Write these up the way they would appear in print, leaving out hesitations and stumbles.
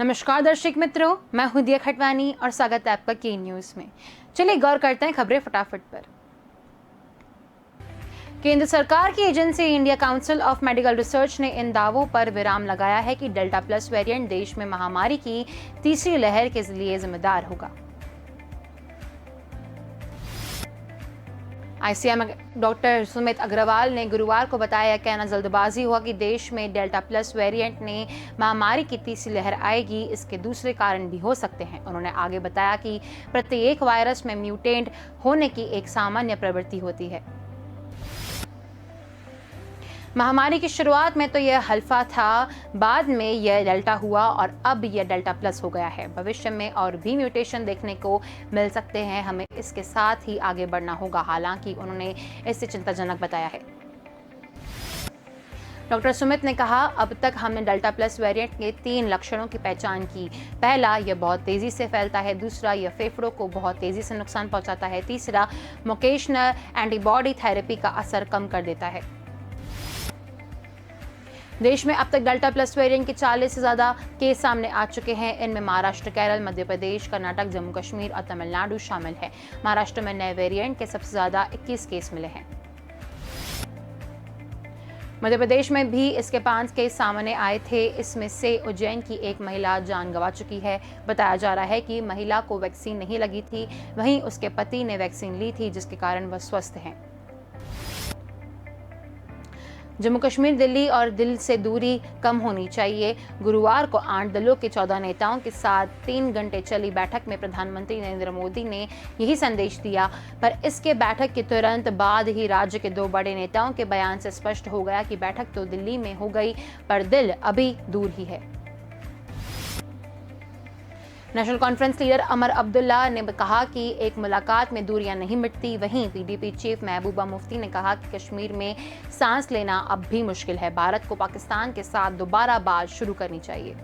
नमस्कार दर्शक मित्रों, मैं हूं दिया खटवानी और स्वागत है आपका के न्यूज में। चलिए गौर करते हैं खबरें फटाफट पर। केंद्र सरकार की agency India council of medical research ने इन दावों पर विराम लगाया है कि डेल्टा प्लस वेरिएंट देश में महामारी की तीसरी लहर के लिए जिम्मेदार होगा। आईसीएम डॉक्टर सुमित अग्रवाल ने गुरुवार को बताया, कहना जल्दबाजी हुआ कि देश में डेल्टा प्लस वेरिएंट ने महामारी की तीसरी लहर आएगी। इसके दूसरे कारण भी हो सकते हैं। उन्होंने आगे बताया कि प्रत्येक वायरस में म्यूटेंट होने की एक सामान्य प्रवृत्ति होती है। महामारी की शुरुआत में तो यह अल्फा था, बाद में यह डेल्टा हुआ और अब यह डेल्टा प्लस हो गया है। भविष्य में और भी म्यूटेशन देखने को मिल सकते हैं। हमें इसके साथ ही आगे बढ़ना होगा। हालांकि उन्होंने इसे चिंताजनक बताया है। डॉक्टर सुमित ने कहा, अब तक हमने डेल्टा प्लस वेरिएंट के 3 लक्षणों की पहचान की। पहला, यह बहुत तेजी से फैलता है। दूसरा, यह फेफड़ों को बहुत तेजी से नुकसान पहुंचाता है। तीसरा, मोकेशनल एंटीबॉडी थेरेपी का असर कम कर देता है। देश में अब तक डेल्टा प्लस वेरिएंट के 40 से ज्यादा केस सामने आ चुके हैं। इनमें महाराष्ट्र, केरल, मध्य प्रदेश, कर्नाटक, जम्मू कश्मीर और तमिलनाडु शामिल है। महाराष्ट्र में नए वेरिएंट के सबसे ज्यादा 21 केस मिले हैं। मध्य प्रदेश में भी इसके 5 केस सामने आए थे। इसमें से उज्जैन की एक महिला जान गंवा चुकी है। बताया जा रहा है कि महिला को वैक्सीन नहीं लगी थी, वहीं उसके पति ने वैक्सीन ली थी, जिसके कारण वह स्वस्थ हैं। जम्मू कश्मीर, दिल्ली और दिल से दूरी कम होनी चाहिए। गुरुवार को 8 दलों के 14 नेताओं के साथ 3 घंटे चली बैठक में प्रधानमंत्री नरेंद्र मोदी ने यही संदेश दिया। पर इसके बैठक के तुरंत बाद ही राज्य के 2 बड़े नेताओं के बयान से स्पष्ट हो गया कि बैठक तो दिल्ली में हो गई, पर दिल अभी दूर ही है। नेशनल कॉन्फ्रेंस लीडर अमर अब्दुल्ला ने कहा कि एक मुलाकात में दूरियां नहीं मिटती। वहीं पीडीपी चीफ महबूबा मुफ्ती ने कहा कि कश्मीर में सांस लेना अब भी मुश्किल है। भारत को पाकिस्तान के साथ दोबारा बात शुरू करनी चाहिए।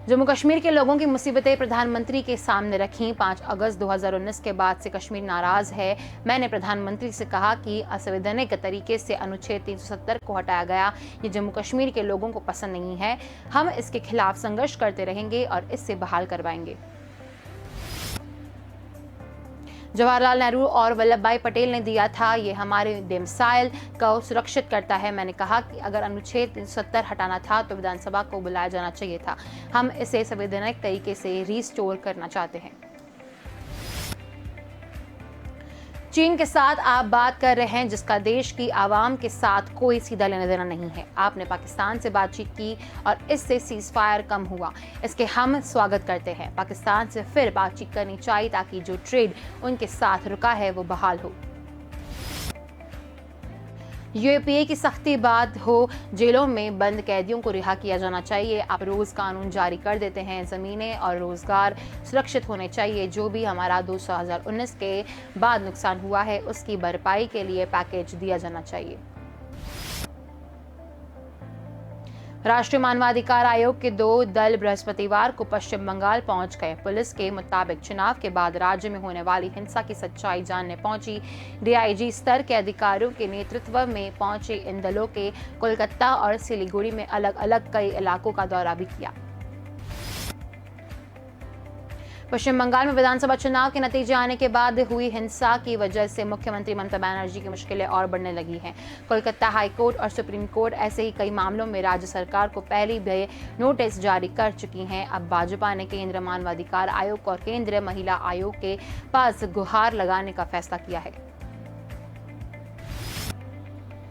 जम्मू कश्मीर के लोगों की मुसीबतें प्रधानमंत्री के सामने रखीं। 5 अगस्त 2019 के बाद से कश्मीर नाराज है। मैंने प्रधानमंत्री से कहा कि असंवैधानिक तरीके से अनुच्छेद 370 को हटाया गया। ये जम्मू कश्मीर के लोगों को पसंद नहीं है। हम इसके खिलाफ संघर्ष करते रहेंगे और इससे बहाल करवाएंगे। जवाहरलाल नेहरू और वल्लभ भाई पटेल ने दिया था, ये हमारे डेमसाइल को सुरक्षित करता है। मैंने कहा कि अगर अनुच्छेद 370 हटाना था तो विधानसभा को बुलाया जाना चाहिए था। हम इसे संवैधानिक तरीके से रिस्टोर करना चाहते हैं। चीन के साथ आप बात कर रहे हैं, जिसका देश की आवाम के साथ कोई सीधा लेना देना नहीं है। आपने पाकिस्तान से बातचीत की और इससे सीज फायर कम हुआ। इसके हम स्वागत करते हैं। पाकिस्तान से फिर बातचीत करनी चाहिए ताकि जो ट्रेड उनके साथ रुका है वो बहाल हो। यूएपीए की सख्ती बाद हो, जेलों में बंद कैदियों को रिहा किया जाना चाहिए। आप रोज कानून जारी कर देते हैं। जमीनें और रोजगार सुरक्षित होने चाहिए। जो भी हमारा 2019 के बाद नुकसान हुआ है उसकी भरपाई के लिए पैकेज दिया जाना चाहिए। राष्ट्रीय मानवाधिकार आयोग के 2 दल बृहस्पतिवार को पश्चिम बंगाल पहुंच गए। पुलिस के मुताबिक चुनाव के बाद राज्य में होने वाली हिंसा की सच्चाई जानने पहुंची डीआईजी स्तर के अधिकारियों के नेतृत्व में पहुंचे इन दलों के कोलकाता और सिलीगुड़ी में अलग अलग कई इलाकों का दौरा भी किया। पश्चिम बंगाल में विधानसभा चुनाव के नतीजे आने के बाद हुई हिंसा की वजह से मुख्यमंत्री ममता बनर्जी की मुश्किलें और बढ़ने लगी हैं। कोलकाता हाईकोर्ट और सुप्रीम कोर्ट ऐसे ही कई मामलों में राज्य सरकार को पहले भी नोटिस जारी कर चुकी हैं। अब भाजपा ने केंद्रीय मानवाधिकार आयोग और केंद्रीय महिला आयोग के पास गुहार लगाने का फैसला किया है।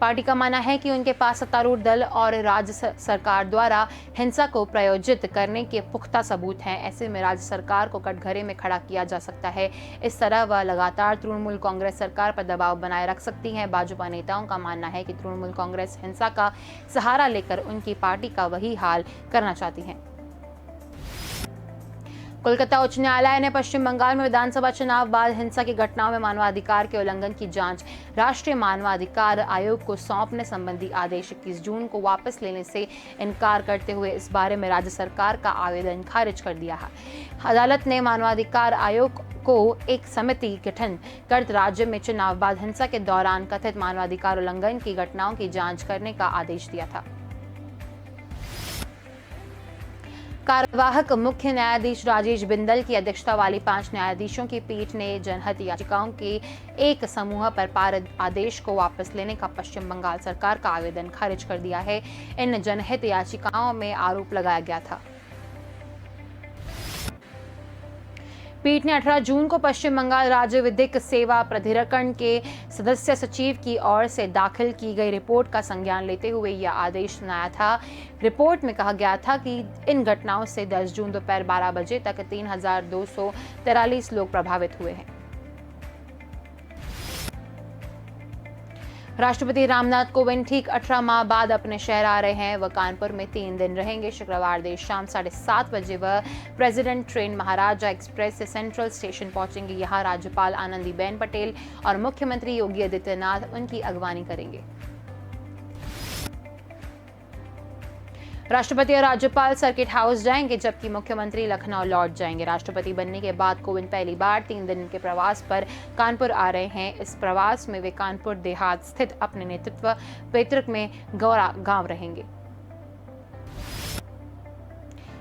पार्टी का मानना है कि उनके पास सत्तारूढ़ दल और राज्य सरकार द्वारा हिंसा को प्रायोजित करने के पुख्ता सबूत हैं। ऐसे में राज्य सरकार को कटघरे में खड़ा किया जा सकता है। इस तरह वह लगातार तृणमूल कांग्रेस सरकार पर दबाव बनाए रख सकती है। भाजपा नेताओं का मानना है कि तृणमूल कांग्रेस हिंसा का सहारा लेकर उनकी पार्टी का वही हाल करना चाहती है। कोलकाता उच्च न्यायालय ने पश्चिम बंगाल में विधानसभा चुनाव बाद हिंसा की घटनाओं में मानवाधिकार के उल्लंघन की जांच राष्ट्रीय मानवाधिकार आयोग को सौंपने संबंधी आदेश 21 जून को वापस लेने से इनकार करते हुए इस बारे में राज्य सरकार का आवेदन खारिज कर दिया है। अदालत ने मानवाधिकार आयोग को एक समिति गठन कर राज्य में चुनाव बाद हिंसा के दौरान कथित मानवाधिकार उल्लंघन की घटनाओं की जांच करने का आदेश दिया था। कार्यवाहक मुख्य न्यायाधीश राजेश बिंदल की अध्यक्षता वाली 5 न्यायाधीशों की पीठ ने जनहित याचिकाओं के एक समूह पर पारित आदेश को वापस लेने का पश्चिम बंगाल सरकार का आवेदन खारिज कर दिया है। इन जनहित याचिकाओं में आरोप लगाया गया था। पीठ ने 18 जून को पश्चिम बंगाल राज्य विधिक सेवा प्राधिकरण के सदस्य सचिव की ओर से दाखिल की गई रिपोर्ट का संज्ञान लेते हुए यह आदेश सुनाया था। रिपोर्ट में कहा गया था कि इन घटनाओं से 10 जून दोपहर 12 बजे तक 3,243 लोग प्रभावित हुए हैं। राष्ट्रपति रामनाथ कोविंद ठीक 18 माह बाद अपने शहर आ रहे हैं। वह कानपुर में 3 दिन रहेंगे। शुक्रवार देर शाम 7:30 बजे वह प्रेसिडेंट ट्रेन महाराजा एक्सप्रेस से सेंट्रल स्टेशन पहुंचेंगे। यहाँ राज्यपाल आनंदीबेन पटेल और मुख्यमंत्री योगी आदित्यनाथ उनकी अगवानी करेंगे। राष्ट्रपति और राज्यपाल सर्किट हाउस जाएंगे, जबकि मुख्यमंत्री लखनऊ लौट जाएंगे। राष्ट्रपति बनने के बाद कोविंद पहली बार 3 दिन के प्रवास पर कानपुर आ रहे हैं। इस प्रवास में वे कानपुर देहात स्थित अपने नेतृत्व पैतृक में गौरा गांव रहेंगे।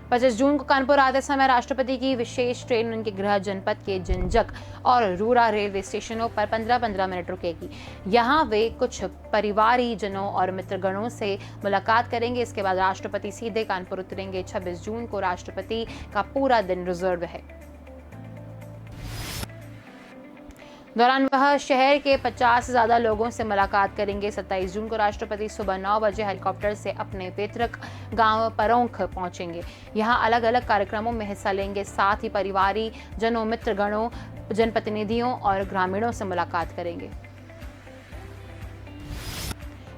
25 जून को कानपुर आते समय राष्ट्रपति की विशेष ट्रेन उनके गृह जनपद के जिंजक और रूरा रेलवे स्टेशनों पर 15-15 मिनट रुकेगी। यहाँ वे कुछ परिवारीजनों और मित्रगणों से मुलाकात करेंगे। इसके बाद राष्ट्रपति सीधे कानपुर उतरेंगे। 26 जून को राष्ट्रपति का पूरा दिन रिजर्व है। दौरान वह शहर के 50 से ज्यादा लोगों से मुलाकात करेंगे। 27 जून को राष्ट्रपति सुबह 9 बजे हेलीकॉप्टर से अपने पैतृक गांव परोंख पहुंचेंगे। यहां अलग अलग कार्यक्रमों में हिस्सा लेंगे। साथ ही परिवारी जनों, मित्रगणों, जनप्रतिनिधियों और ग्रामीणों से मुलाकात करेंगे।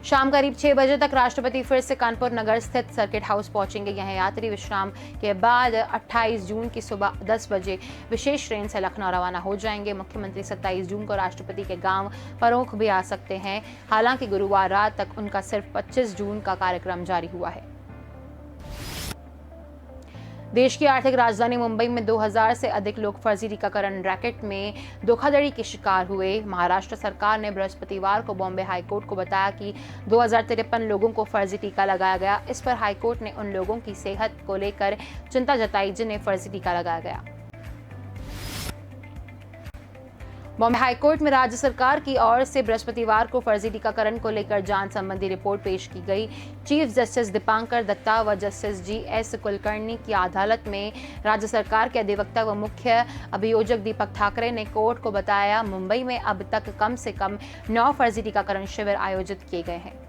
शाम करीब 6 बजे तक राष्ट्रपति फिर से कानपुर नगर स्थित सर्किट हाउस पहुंचेंगे। यहां यात्री विश्राम के बाद 28 जून की सुबह 10 बजे विशेष ट्रेन से लखनऊ रवाना हो जाएंगे। मुख्यमंत्री 27 जून को राष्ट्रपति के गांव परोंख भी आ सकते हैं। हालांकि गुरुवार रात तक उनका सिर्फ 25 जून का कार्यक्रम जारी हुआ है। देश की आर्थिक राजधानी मुंबई में 2000 से अधिक लोग फर्जी टीकाकरण रैकेट में धोखाधड़ी के शिकार हुए। महाराष्ट्र सरकार ने बृहस्पतिवार को बॉम्बे हाईकोर्ट को बताया कि 2053 लोगों को फर्जी टीका लगाया गया। इस पर हाईकोर्ट ने उन लोगों की सेहत को लेकर चिंता जताई जिन्हें फर्जी टीका लगाया गया। बॉम्बे हाईकोर्ट में राज्य सरकार की ओर से बृहस्पतिवार को फर्जी टीकाकरण को लेकर जांच संबंधी रिपोर्ट पेश की गई। चीफ जस्टिस दीपांकर दत्ता व जस्टिस जी.एस. कुलकर्णी की अदालत में राज्य सरकार के अधिवक्ता व मुख्य अभियोजक दीपक ठाकरे ने कोर्ट को बताया, मुंबई में अब तक कम से कम 9 फर्जी टीकाकरण शिविर आयोजित किए गए हैं।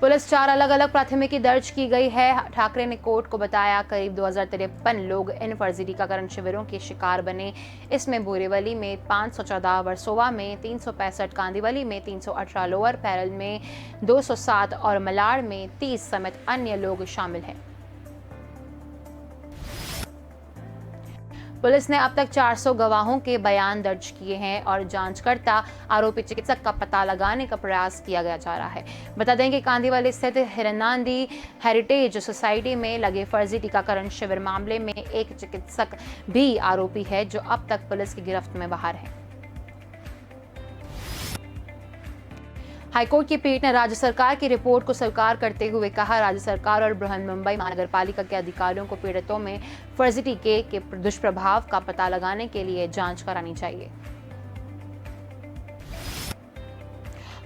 पुलिस 4 अलग अलग प्राथमिकी दर्ज की गई है। ठाकरे ने कोर्ट को बताया करीब 2053 लोग इन फर्जी टीकाकरण शिविरों के शिकार बने। इसमें बोरीवली में 514, वर्सोवा में 365, कांदिवली में 318, लोअर पैरल में 207 और मलाड में 30 समेत अन्य लोग शामिल हैं। पुलिस ने अब तक 400 गवाहों के बयान दर्ज किए हैं और जांचकर्ता आरोपी चिकित्सक का पता लगाने का प्रयास किया जा रहा है। बता दें कि कांदिवली स्थित हिरनांदी हेरिटेज सोसाइटी में लगे फर्जी टीकाकरण शिविर मामले में एक चिकित्सक भी आरोपी है, जो अब तक पुलिस की गिरफ्त में बाहर है। हाईकोर्ट की पीठ ने राज्य सरकार की रिपोर्ट को स्वीकार करते हुए कहा, राज्य सरकार और बृहन्मुंबई महानगरपालिका के अधिकारियों को पीड़ितों में फर्जी टीके के दुष्प्रभाव का पता लगाने के लिए जांच करानी चाहिए।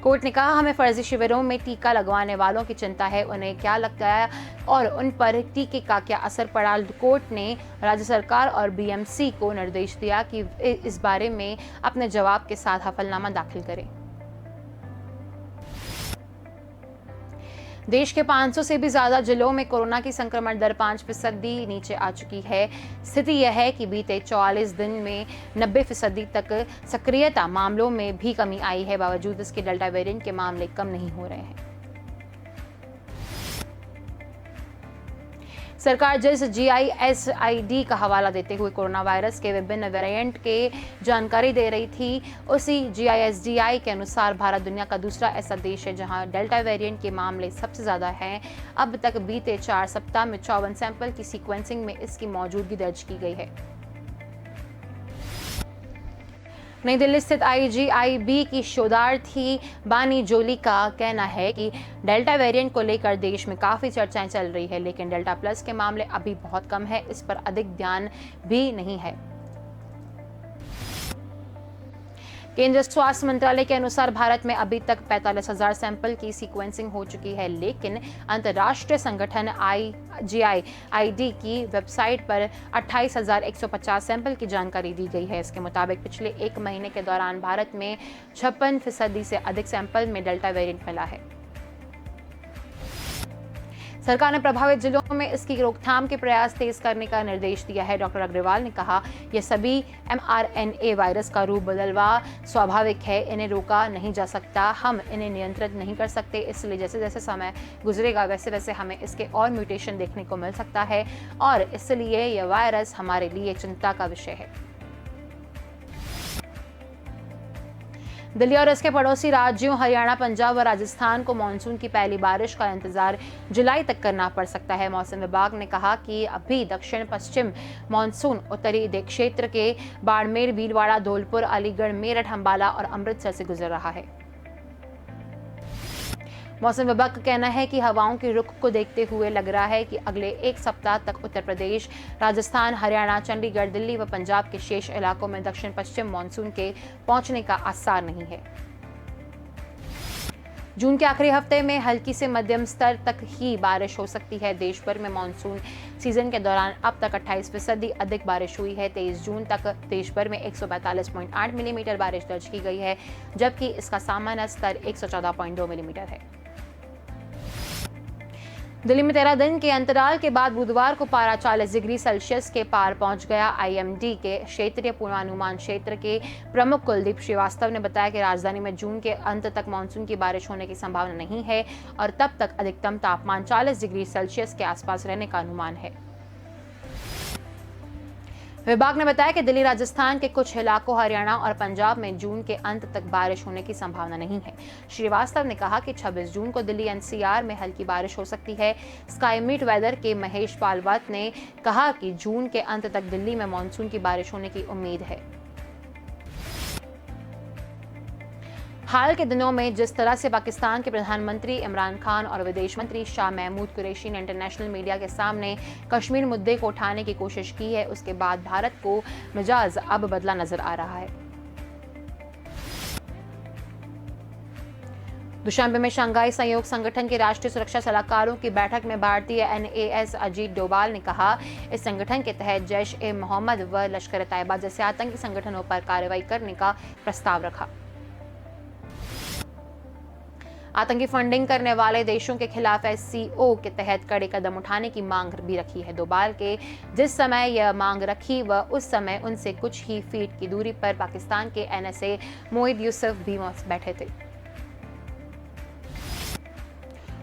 कोर्ट ने कहा, हमें फर्जी शिविरों में टीका लगवाने वालों की चिंता है, उन्हें क्या लगता है और उन पर टीके का क्या असर पड़ा। कोर्ट ने राज्य सरकार और बीएमसी को निर्देश दिया कि इस बारे में अपने जवाब के साथ हलफनामा दाखिल करें। देश के 500 से भी ज्यादा जिलों में कोरोना की संक्रमण दर 5% नीचे आ चुकी है। स्थिति यह है कि बीते 44 दिन में 90% तक सक्रियता मामलों में भी कमी आई है। बावजूद इसके डेल्टा वेरिएंट के मामले कम नहीं हो रहे हैं। सरकार जिस GISID का हवाला देते हुए कोरोना वायरस के विभिन्न वेरिएंट के जानकारी दे रही थी, उसी GISDI के अनुसार भारत दुनिया का दूसरा ऐसा देश है जहां डेल्टा वेरिएंट के मामले सबसे ज्यादा हैं। अब तक बीते 4 सप्ताह में 54 सैंपल की सीक्वेंसिंग में इसकी मौजूदगी दर्ज की गई है। नई दिल्ली स्थित IGIB की शोधार्थी बानी जोली का कहना है कि डेल्टा वेरिएंट को लेकर देश में काफ़ी चर्चाएं चल रही है, लेकिन डेल्टा प्लस के मामले अभी बहुत कम है, इस पर अधिक ध्यान भी नहीं है। केंद्रीय स्वास्थ्य मंत्रालय के अनुसार भारत में अभी तक 45,000 सैंपल की सीक्वेंसिंग हो चुकी है, लेकिन अंतर्राष्ट्रीय संगठन IGID की वेबसाइट पर 28,150 सैंपल की जानकारी दी गई है। इसके मुताबिक पिछले एक महीने के दौरान भारत में 56% से अधिक सैंपल में डेल्टा वेरिएंट मिला है। सरकार ने प्रभावित जिलों में इसकी रोकथाम के प्रयास तेज करने का निर्देश दिया है। डॉक्टर अग्रवाल ने कहा, यह सभी mRNA वायरस का रूप बदलवा स्वाभाविक है, इन्हें रोका नहीं जा सकता, हम इन्हें नियंत्रित नहीं कर सकते, इसलिए जैसे जैसे समय गुजरेगा वैसे वैसे हमें इसके और म्यूटेशन देखने को मिल सकता है और इसलिए यह वायरस हमारे लिए चिंता का विषय है। दिल्ली और इसके पड़ोसी राज्यों हरियाणा, पंजाब और राजस्थान को मानसून की पहली बारिश का इंतजार जुलाई तक करना पड़ सकता है। मौसम विभाग ने कहा कि अभी दक्षिण पश्चिम मानसून उत्तरी क्षेत्र के बाड़मेर, भीलवाड़ा, धौलपुर, अलीगढ़, मेरठ, अंबाला और अमृतसर से गुजर रहा है। मौसम विभाग का कहना है कि हवाओं के रुख को देखते हुए लग रहा है कि अगले एक सप्ताह तक उत्तर प्रदेश, राजस्थान, हरियाणा, चंडीगढ़, दिल्ली व पंजाब के शेष इलाकों में दक्षिण पश्चिम मानसून के पहुंचने का आसार नहीं है। जून के आखिरी हफ्ते में हल्की से मध्यम स्तर तक ही बारिश हो सकती है। देश भर में मानसून सीजन के दौरान अब तक 28% अधिक बारिश हुई है। 23 जून तक देश भर में 142.8 मिलीमीटर बारिश दर्ज की गई है, जबकि इसका सामान्य स्तर 114.2 मिलीमीटर है। दिल्ली में 13 दिन के अंतराल के बाद बुधवार को पारा 40 डिग्री सेल्सियस के पार पहुंच गया। IMD के क्षेत्रीय पूर्वानुमान क्षेत्र के प्रमुख कुलदीप श्रीवास्तव ने बताया कि राजधानी में जून के अंत तक मानसून की बारिश होने की संभावना नहीं है और तब तक अधिकतम तापमान 40 डिग्री सेल्सियस के आसपास रहने का अनुमान है। विभाग ने बताया कि दिल्ली, राजस्थान के कुछ इलाकों, हरियाणा और पंजाब में जून के अंत तक बारिश होने की संभावना नहीं है। श्रीवास्तव ने कहा कि 26 जून को दिल्ली NCR में हल्की बारिश हो सकती है। स्काई मीट वेदर के महेश पालवत ने कहा कि जून के अंत तक दिल्ली में मानसून की बारिश होने की उम्मीद है। हाल के दिनों में जिस तरह से पाकिस्तान के प्रधानमंत्री इमरान खान और विदेश मंत्री शाह महमूद कुरैशी ने इंटरनेशनल मीडिया के सामने कश्मीर मुद्दे को उठाने की कोशिश की है, उसके बाद भारत को मिजाज अब बदला नजर आ रहा है। दुशांबे में शंघाई सहयोग संगठन के राष्ट्रीय सुरक्षा सलाहकारों की बैठक में भारतीय NAS अजीत डोभाल ने कहा, इस संगठन के तहत जैश-ए-मोहम्मद व लश्कर-ए-तैयबा जैसे आतंकी संगठनों पर कार्रवाई करने का प्रस्ताव रखा। आतंकी फंडिंग करने वाले देशों के खिलाफ SCO के तहत कड़े कदम उठाने की मांग भी रखी है। डोभाल के जिस समय यह मांग रखी वह उस समय उनसे कुछ ही फीट की दूरी पर पाकिस्तान के NSA मोहिद यूसुफ भी बैठे थे।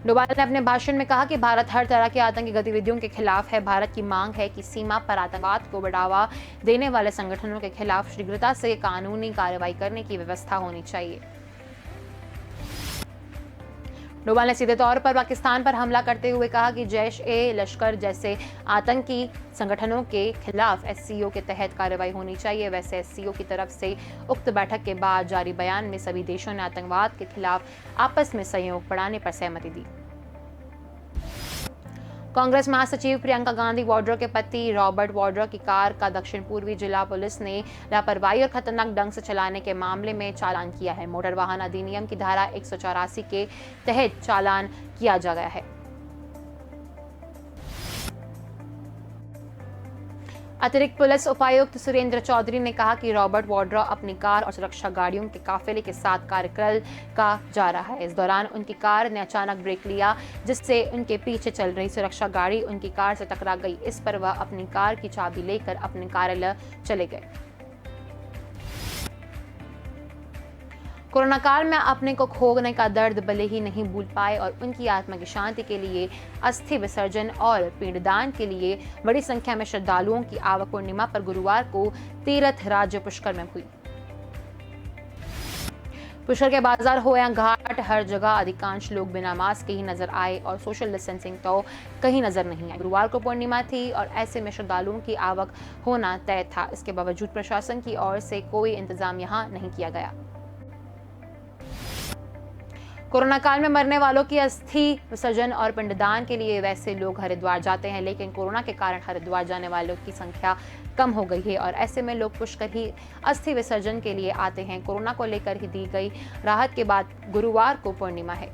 डोभाल ने अपने भाषण में कहा कि भारत हर तरह की आतंकी गतिविधियों के खिलाफ है। भारत की मांग है कि सीमा पर आतंकवाद को बढ़ावा देने वाले संगठनों के खिलाफ शीघ्रता से कानूनी कार्रवाई करने की व्यवस्था होनी चाहिए। डोभाल ने सीधे तौर पर पाकिस्तान पर हमला करते हुए कहा कि जैश-ए-लश्कर जैसे आतंकी संगठनों के खिलाफ SCO के तहत कार्रवाई होनी चाहिए। वैसे SCO की तरफ से उक्त बैठक के बाद जारी बयान में सभी देशों ने आतंकवाद के खिलाफ आपस में सहयोग बढ़ाने पर सहमति दी। कांग्रेस महासचिव प्रियंका गांधी वाड्रा के पति रॉबर्ट वाड्रा की कार का दक्षिण पूर्वी जिला पुलिस ने लापरवाही और खतरनाक ढंग से चलाने के मामले में चालान किया है। मोटर वाहन अधिनियम की धारा 184 के तहत चालान किया जा गया है। अतिरिक्त पुलिस उपायुक्त सुरेंद्र चौधरी ने कहा कि रॉबर्ट वाड्रा अपनी कार और सुरक्षा गाड़ियों के काफिले के साथ कार्यक्रम का जा रहा है। इस दौरान उनकी कार ने अचानक ब्रेक लिया, जिससे उनके पीछे चल रही सुरक्षा गाड़ी उनकी कार से टकरा गई। इस पर वह अपनी कार की चाबी लेकर अपने कार्यालय चले गए। कोरोना काल में अपने को खोने का दर्द भले ही नहीं भूल पाए और उनकी आत्मा की शांति के लिए अस्थि विसर्जन और पिंडदान के लिए बड़ी संख्या में श्रद्धालुओं की आवक पूर्णिमा पर गुरुवार को तीर्थ राज्य पुष्कर में हुई। पुष्कर के बाजार हो या घाट, हर जगह अधिकांश लोग बिना मास्क के ही नजर आए और सोशल डिस्टेंसिंग तो कहीं नजर नहीं आई। गुरुवार को पूर्णिमा थी और ऐसे में श्रद्धालुओं की आवक होना तय था। इसके बावजूद प्रशासन की ओर से कोई इंतजाम यहां नहीं किया गया। कोरोना काल में मरने वालों की अस्थि विसर्जन और पिंडदान के लिए वैसे लोग हरिद्वार जाते हैं, लेकिन कोरोना के कारण हरिद्वार जाने वालों की संख्या कम हो गई है और ऐसे में लोग पुष्कर ही अस्थि विसर्जन के लिए आते हैं। कोरोना को लेकर ही दी गई राहत के बाद गुरुवार को पूर्णिमा है।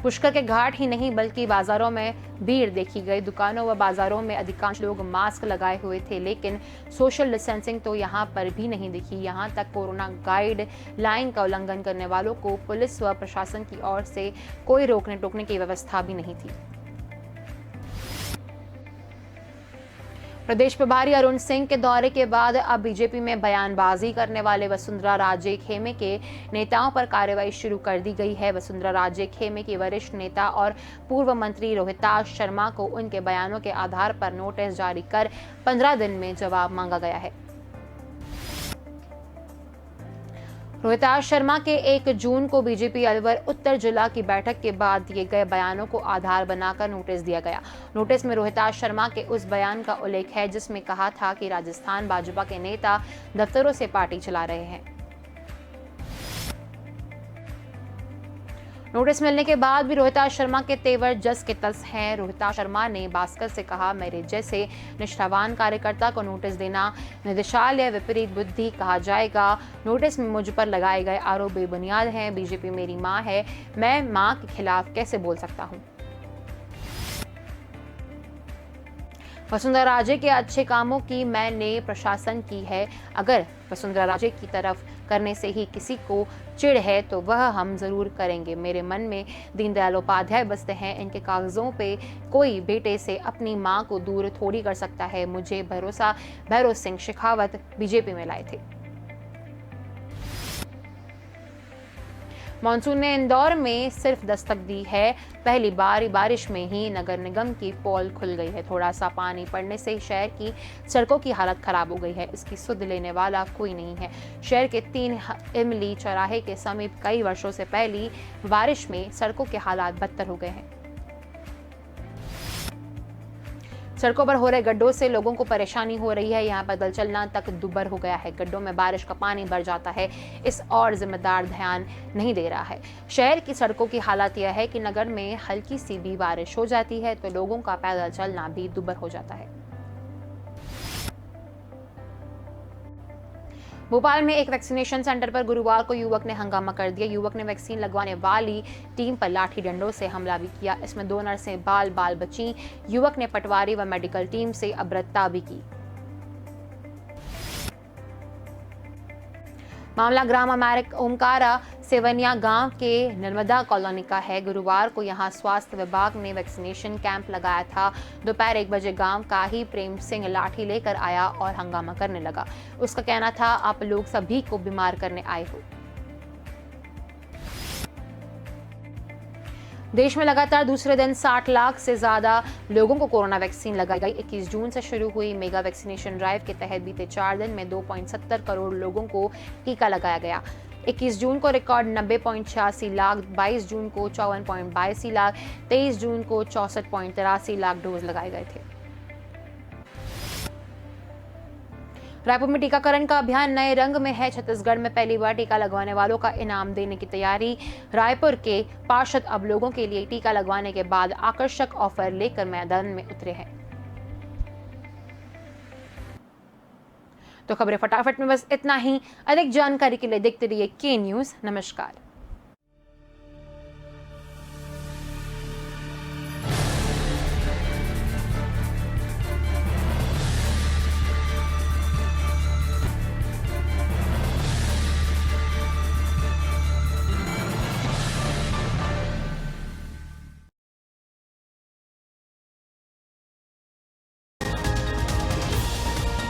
पुष्कर के घाट ही नहीं बल्कि बाजारों में भीड़ देखी गई। दुकानों व बाजारों में अधिकांश लोग मास्क लगाए हुए थे, लेकिन सोशल डिस्टेंसिंग तो यहां पर भी नहीं दिखी। यहां तक कोरोना गाइड लाइन का उल्लंघन करने वालों को पुलिस व प्रशासन की ओर से कोई रोकने टोकने की व्यवस्था भी नहीं थी। प्रदेश प्रभारी अरुण सिंह के दौरे के बाद अब बीजेपी में बयानबाजी करने वाले वसुंधरा राजे खेमे के नेताओं पर कार्रवाई शुरू कर दी गई है। वसुंधरा राजे खेमे की वरिष्ठ नेता और पूर्व मंत्री रोहिताश शर्मा को उनके बयानों के आधार पर नोटिस जारी कर 15 दिन में जवाब मांगा गया है। रोहिताश शर्मा के 1 जून को बीजेपी अलवर उत्तर जिला की बैठक के बाद दिए गए बयानों को आधार बनाकर नोटिस दिया गया। नोटिस में रोहिताश शर्मा के उस बयान का उल्लेख है जिसमें कहा था कि राजस्थान भाजपा के नेता दफ्तरों से पार्टी चला रहे हैं। नोटिस मिलने के बाद भी रोहिताश शर्मा के तेवर जस के तस हैं। रोहिताश शर्मा ने भास्कर से कहा, मेरे जैसे निष्ठावान कार्यकर्ता को नोटिस देना निदेशाल या विपरीत बुद्धि कहा जाएगा। नोटिस में मुझ पर लगाए गए आरोप बेबुनियाद हैं। बीजेपी मेरी मां है, मैं मां के खिलाफ कैसे बोल सकता हूं। वसुंधरा राजे के अच्छे कामों की मैंने प्रशासन की है। अगर वसुंधरा राजे की तरफ करने से ही किसी को चिढ़ है तो वह हम जरूर करेंगे। मेरे मन में दीनदयाल उपाध्याय बसते हैं। इनके कागजों पे कोई बेटे से अपनी मां को दूर थोड़ी कर सकता है। मुझे भरोसा भैरव सिंह शेखावत बीजेपी में लाए थे। मानसून ने इंदौर में सिर्फ दस्तक दी है। पहली बार बारिश में ही नगर निगम की पोल खुल गई है। थोड़ा सा पानी पड़ने से शहर की सड़कों की हालत खराब हो गई है। इसकी सुध लेने वाला कोई नहीं है। शहर के 3 इमली चौराहे के समीप कई वर्षों से पहली बारिश में सड़कों के हालात बदतर हो गए हैं। सड़कों पर हो रहे गड्ढों से लोगों को परेशानी हो रही है। यहाँ पैदल चलना तक दुभर हो गया है। गड्ढों में बारिश का पानी भर जाता है। इस और जिम्मेदार ध्यान नहीं दे रहा है। शहर की सड़कों की हालत यह है कि नगर में हल्की सी भी बारिश हो जाती है तो लोगों का पैदल चलना भी दुभर हो जाता है। भोपाल में एक वैक्सीनेशन सेंटर पर गुरुवार को युवक ने हंगामा कर दिया। युवक ने वैक्सीन लगवाने वाली टीम पर लाठी डंडों से हमला भी किया। इसमें 2 नर्सें बाल बची। युवक ने पटवारी व मेडिकल टीम से अभद्रता भी की। मामला ग्राम ओमकारा सेवनिया गांव के नर्मदा कॉलोनी का है। गुरुवार को यहां स्वास्थ्य विभाग ने वैक्सीनेशन कैंप लगाया था। दोपहर 1 बजे गांव का ही प्रेम सिंह लाठी लेकर आया और हंगामा करने लगा। उसका कहना था, आप लोग सभी को बीमार करने आए हो। देश में लगातार दूसरे दिन 60 लाख से ज्यादा लोगों को कोरोना वैक्सीन लगाई गई। 21 जून से शुरू हुई मेगा वैक्सीनेशन ड्राइव के तहत बीते 4 दिन में 2.70 करोड़ लोगों को टीका लगाया गया। 21 जून को रिकॉर्ड 90.86 लाख, 22 जून को 54.82 लाख, 23 जून को 64.83 लाख डोज लगाए गए थे। रायपुर में टीकाकरण का अभियान नए रंग में है। छत्तीसगढ़ में पहली बार टीका लगवाने वालों का इनाम देने की तैयारी। रायपुर के पार्षद अब लोगों के लिए टीका लगवाने के बाद आकर्षक ऑफर लेकर मैदान में उतरे हैं। तो खबरें फटाफट में बस इतना ही। अधिक जानकारी के लिए देखते रहिए के न्यूज़। नमस्कार।